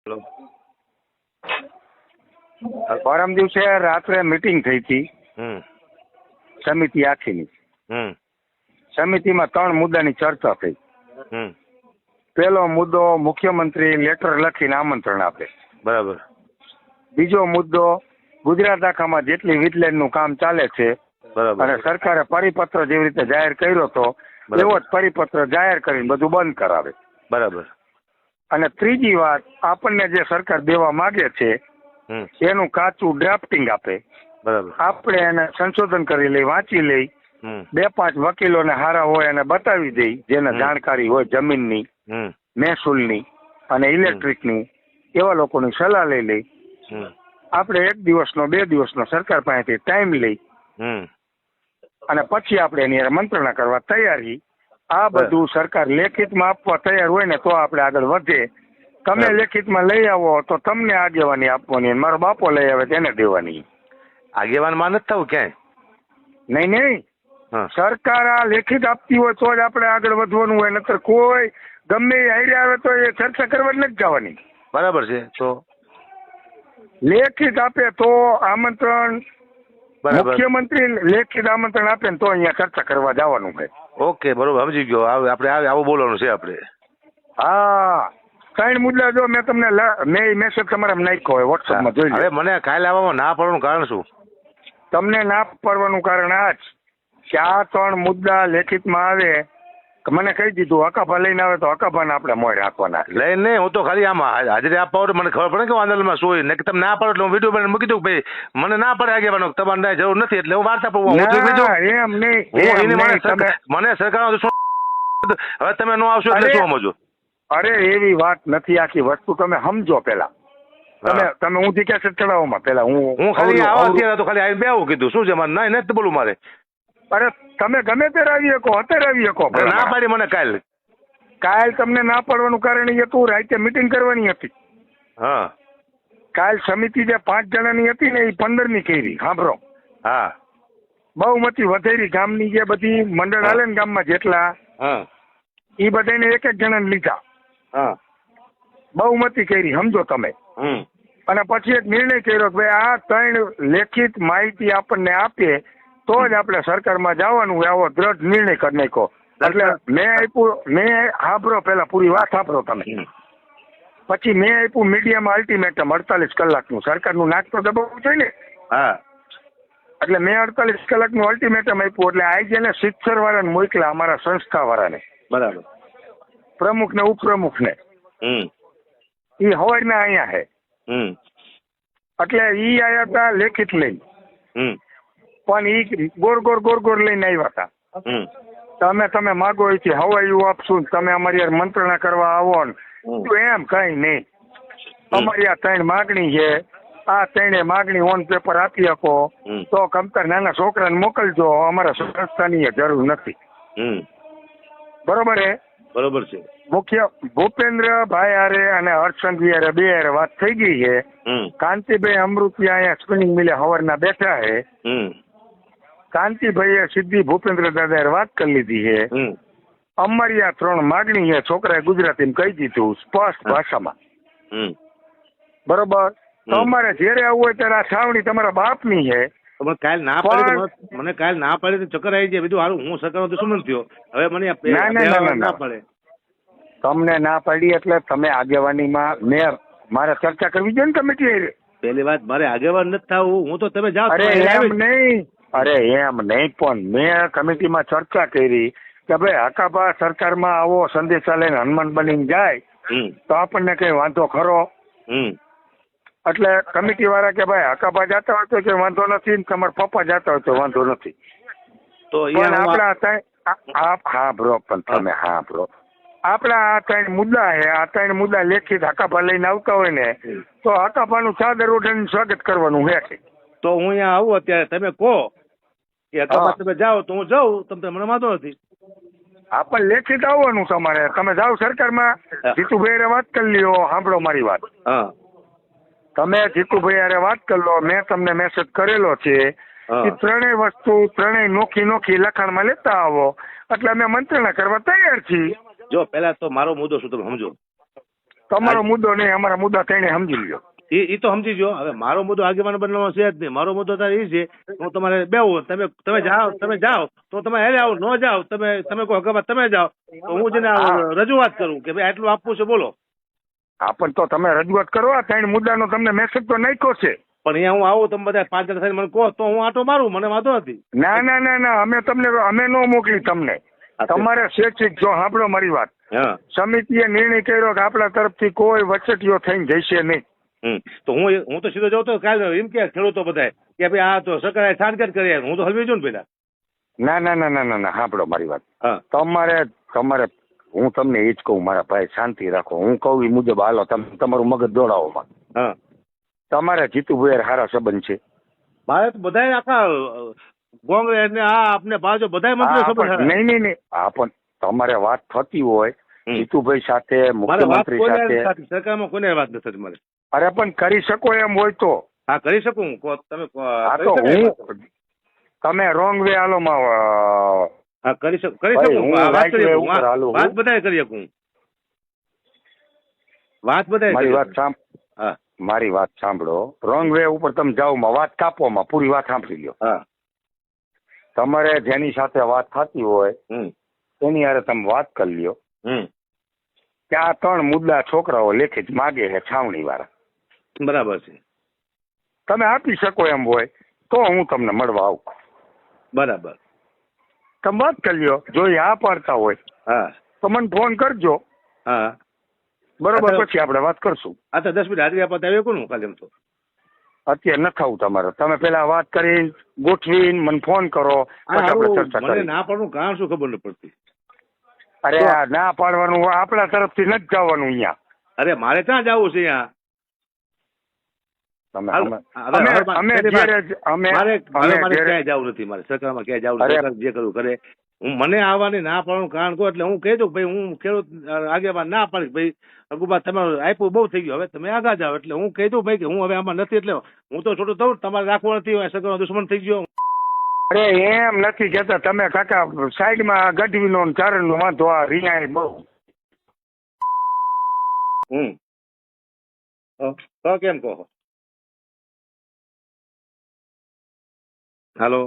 Hello. પરમ દિવસે રાત્રે meeting થઈ હતી હમ સમિતિ આખીની. હમ સમિતિમાં 3 મુદ્દાની ચર્ચા થઈ. હમ પહેલો મુદ્દો, મુખ્યમંત્રી લેટર લખીને આમંત્રણ આપે. બરાબર. બીજો મુદ્દો, ગુજરાત આખામાં જેટલી વીજળીનું કામ ચાલે છે બરાબર. અને સરકારે પરિપત્ર જેવી રીતે જાહેર કર્યો હતો બરાબર. એવો જ પરિપત્ર જાહેર કરીને બધું બંધ કરાવે. બરાબર. અને ત્રીજી વાત, આપણને જે સરકાર દેવા માંગે છે હમ એનું કાચું ડ્રાફ્ટિંગ આપે. બરાબર. આપણે એને સંશોધન કરી લઈ, વાંચી લઈ, હમ 2-5 વકીલોને હારા હોય એને બતાવી દઈ, જેને જાણકારી હોય જમીનની, હમ મહેસૂલની અને ઇલેક્ટ્રિકની, એવા લોકોની સલાહ લઈ લઈ. હમ આપણે 1 દિવસનો 2 દિવસનો સરકાર પાસેથી ટાઈમ લઈ હમ અને પછી આપણે એની હારે મંત્રણા કરવા તૈયારી. આ બધું સરકાર લેખિતમાં આપવા તૈયાર હોય ને તો આપણે આગળ વધે. તમે લેખિતમાં લઈ આવો તો તમને આગેવાની આપવાની, અને મારો બાપો લઈ આવે તેને દેવાની. આગેવાન માં નથી થવું ક્યાંય. નહીં હા. સરકાર આ લેખિત આપતી હોય તો જ આપણે આગળ વધવાનું હોય, નતર કોઈ ગમે એ આઈડિયા આવે તો એ ચર્ચા કરવા જ નથી જવાની. બરાબર છે. તો લેખિત આપે તો આમંત્રણ, બરાબર. મુખ્યમંત્રી લેખિત આમંત્રણ આપે ને તો અહીંયા ચર્ચા કરવા જવાનું છે. ઓકે, બરોબર, સમજી ગયો. આપણે આવું બોલવાનું છે આપણે. હા, 3 મુદ્દા જો મેં તમને મેં મેસેજ તમારા નાખ્યો હોય વોટ્સઅપમાં, જોઈ લો. હવે મને કાલે આવવામાં ના પડવાનું કારણ શું? તમને ના પડવાનું કારણ આ જ કે આ 3 મુદ્દા લેખિતમાં આવે. મને કહી દીધું હકાભા લઈને આવે તો હકાભાને આપણે મોય રાખવાના. લઈને નહીં, હું તો ખાલી આમાં હાજરી આપવા હોય મને ખબર પડે કે આંદોલનમાં શું હોય ને, કે તમે ના પડો એટલે હું વિડીયો બનાવીને મૂકી દઉં ભાઈ મને ના પડે આગેવાનો, તમારે જરૂર નથી એટલે હું વાર્તા પૂછું. એમ નહીં, મને સરકારનો હવે તમે નો આવશો એટલે શું સમજો? અરે એવી વાત નથી. આખી વસ્તુ તમે સમજો પેલા. તમે ઊંધી કેસેટ ચડાવોમાં પેલા હું ખાલી આવા અત્યારે તો ખાલી આવીને બેવું કીધું. શું છે મારે? ના નથી બોલું મારે. અરે તમે ગમે ત્યારે આવી શકો, અત્યારે આવી શકો. ના પાડી મને કાલ તમને ના પાડવાનું કારણ એ હતું, રાતે મીટિંગ કરવાની હતી. હા. કાલ સમિતિ જે 5 જણાની હતી ને એ 15મી કરી. સાંભળો. હા. બહુમતી વધેરી. ગામની જે બધી મંડળ હાલે ને ગામમાં જેટલા, એ બધાને 1-1 જણાને લીધા. હા. બહુમતી કરી, સમજો તમે. અને પછી એક નિર્ણય કર્યો કે ભાઈ આ 3 લેખિત માહિતી આપણને આપે તો જ આપણે સરકારમાં જવાનું હોય. આવો દ્રઢ નિર્ણય કરી નાખ્યો. એટલે મેં સાંભળો પેલા પૂરી વાત સાંભળો તમે. પછી મેં આપ્યું મીડિયામાં અલ્ટિમેટમ 48 કલાકનું. સરકારનું નાક તો દબાવવું જોઈએ ને. હા. એટલે મેં 48 કલાકનું અલ્ટિમેટમ આપ્યું. એટલે આઈજીને શિક્ષણ વાળાને મોકલા, અમારા સંસ્થા વાળાને. બરાબર. પ્રમુખ ને ઉપપ્રમુખ ને. એ હવારના અહીંયા છે. એટલે ઈ આયા હતા લેખિત લઈને. પણ ઈ ગોર લઈને આવ્યા હતા. તમે માગો એથી હવાયું આપશું, તમે અમારી યાર મંત્રણા કરવા આવો ને તો એમ કઈ નહીં. અમારી આ 3 માગણી છે, આ 3 માગણી ઓન પેપર આપી શકો તો કમતર નાના છોકરાને મોકલજો, અમારા સંસ્થાની જરૂર નથી. બરોબર હે? બરોબર છે. મુખ્ય ભૂપેન્દ્રભાઈ હારે અને હર્ષચંદ્ર હારે 2 હારે વાત થઈ ગઈ છે. કાંતિભાઈ અમૃતિયા અહીંયા સ્પિનિંગ મિલે હવારના બેઠા છે. કાંતિભાઈએ સીધી ભૂપેન્દ્ર દાદા વાત કરી લીધી છે. અમારી આ 3 માગણી છે. છોકરાએ ગુજરાતીમાં કહી દીધું સ્પષ્ટ ભાષામાં. બરોબર. તો અમારે જયારે આવવું હોય ત્યારે આ છાવણી તમારા બાપની છે. મને કાલ ના પાડી તો ચક્કર આવી જાય. બીજું હારું હું સરકારનો દુશ્મન થયો. હવે મને ના પડે. તમને ના પાડી એટલે તમે આગેવાનીમાં મારે ચર્ચા કરવી જોઈએ ને કમિટી. પેલી વાત મારે આગેવાન નથી થવું. હું તો તમે જાઓ. અરે એમ નહીં પણ મેં કમિટીમાં ચર્ચા કરી કે ભાઈ હકાભા સરકારમાં આવો સંદેશા લઈને હનુમાન બનીને જાય તો આપણને કઈ વાંધો ખરો? એટલે કમિટી વાળા કે ભાઈ હકાભા જતા હોય તો કે વાંધો નથી, તમારા પપ્પા જતા હોય તો વાંધો નથી. તો આપણા પણ તમે આપણા આ 3 મુદ્દા છે. આ 3 મુદ્દા લેખિત હકાભા લઈને આવતા હોય ને તો હકાભાનું ચાદર ઓઢાડીને સ્વાગત કરવાનું છે. તો હું અહીંયા આવું અત્યારે, તમે કહો કે હકાભા તમે જાઓ તો હું જાઉં, તમને મને વાંધો નથી. પણ લેખિત આવવાનું તમારે. તમે જાઓ સરકારમાં, જીતુભાઈ વાત કરી લ્યો. સાંભળો મારી વાત. તમે જીતુભાઈ હારે વાત કરી લો. મેં તમને મેસેજ કરેલો છે. એ 3 વસ્તુ 3 નોખી લખાણમાં લેતા આવો એટલે અમે મંત્રણા કરવા તૈયાર છીએ. જો પેલા તો મારો મુદ્દો શું તમે સમજો. તમારો મુદ્દો નહીં, અમારા મુદ્દા તેને સમજી લ્યો. એ તો સમજી ગયો. હવે મારો મુદ્દો આગેવાન બનવાનો છે જ નહીં. મારો મુદ્દો તારે એ છે હું તમારે બેહું, તમે જાઓ તો તમે હેરે આવો, ન જાઓ તમે કહો કે તમે જાઓ તો હું જેને રજૂઆત કરું કે ભાઈ આટલું આપવું છે બોલો. હા પણ તો તમે રજૂઆત કરો, આ ત્રણ મુદ્દાનો તમને મેસેજ તો નાખ્યો છે. પણ અહીંયા હું આવું, તમે બધા 5 જણા થઈને મને કહો તો હું આટો મારું, મને વાંધો નથી. ના ના ના ના, અમે ન મોકલી તમને. તમારે સ્વૈચ્છિક, જો સાંભળો મારી વાત, સમિતિએ નિર્ણય કર્યો કે આપણા તરફથી કોઈ વચેટીઓ થઈને જશે નહીં. તો હું તો સીધો જાઉં તો કાલે એમ કે ખેડૂતો બધા કે ભાઈ આ તો સરકારે છાનકાટ કરી, હું તો હલવી જાઉં ને પેલા. ના ના ના ના ના ના, સાંભળો મારી વાત. તમારે હું તમને એ જ કહું મારા ભાઈ, શાંતિ રાખો. હું કહું એ મુજબ હાલો, તમે તમારું મગજ દોડાવો. તમારે જીતુભાઈ સારા સંબંધ છે? મારે તો બધા આખા કોંગ્રેસ ને આ આપને ભાજપ બધા મંત્રીઓ સંબંધ. નહીં, હા પણ તમારે વાત થતી હોય જીતુભાઈ સાથે, મુખ્યમંત્રી સાથે, સરકારમાં કોઈને વાત નથી મારે. અરે પણ કરી શકો એમ હોય તો? હા કરી શકું. તમે તમે રોંગ વે હાલો માં. હા કરી શકું વાત બધાય કરી શકું. વાત બધાય. મારી વાત સાંભળો. રોંગ વે ઉપર તમે જાઓ માં, વાત કાપવામાં, પૂરી વાત સાંભળી લ્યો. હા, તમારે જેની સાથે વાત થતી હોય એની હારે તમે વાત કરી લ્યો કે આ 3 મુદ્દા છોકરાઓ લેખિત માગે છે છાવણી વાળા. બરાબર છે. તમે આપી શકો એમ હોય તો હું તમને મળવા આવું. બરાબર. તમે વાત કરી લ્યો. જો એ આ પાડતા હોય તો મને ફોન કરજો. હા બરોબર, પછી આપણે વાત કરશું. હા તો 10 મિનિટ હાજરી આપવા આવ્યો કોનું કાલે? એમ તો અત્યારે ન થવું તમારે. તમે પેલા વાત કરી ગોઠવીને મને ફોન કરો, પછી આપણે ચર્ચા કરીએ. ના પાડવાનું કારણ શું ખબર નથી પડતી. અરે આ ના પાડવાનું આપણા તરફથી નથી જવાનું અહીંયા. અરે મારે ક્યાં જવું છે અહીંયા? ક્યાંય જવું નથી મારે, સરકારમાં ક્યાંય જવું નથી. જે કરવું કરે. હું મને આવવાની ના પાડવાનું કારણ કહો એટલે હું કહી દઉં ભાઈ હું ખેડૂત આગેવાન ના પાડીશ ભાઈ અગુબા તમારું આપ્યું બહુ થઈ ગયું, હવે તમે આગળ જાઓ. એટલે હું કહી દઉં ભાઈ કે હું હવે આમાં નથી, એટલે હું તો છોટું થઉં, તમારે રાખવું નથી, સરકારનો દુશ્મન થઈ ગયો. અરે એમ નથી કેતા તમે કાકા, સાઈડમાં ગઢવીનો ચારણનો વાંધો આ રિયા બહુ. તો કેમ કહો? હાલો.